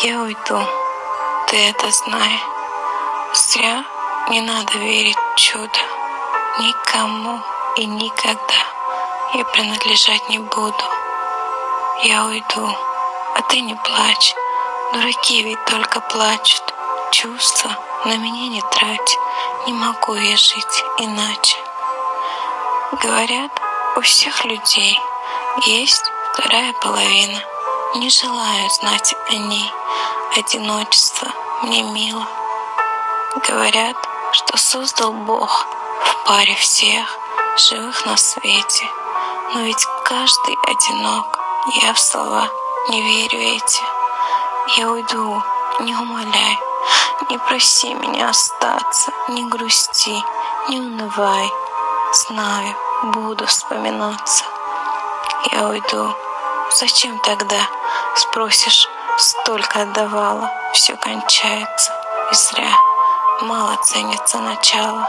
Я уйду, ты это знай. Зря не надо верить в чудо. Никому и никогда я принадлежать не буду. Я уйду, а ты не плачь. Дураки ведь только плачут. Чувства на меня не трать. Не могу я жить иначе. Говорят, у всех людей есть вторая половина. Не желаю знать о ней. Одиночество мне мило. Говорят, что создал Бог в паре всех живых на свете. Но ведь каждый одинок. Я в слова не верю эти. Я уйду, не умоляй. Не проси меня остаться. Не грусти, не унывай. Знаю, буду вспоминаться. Я уйду. Зачем тогда, спросишь, столько отдавала? Все кончается, и зря. Мало ценится начало.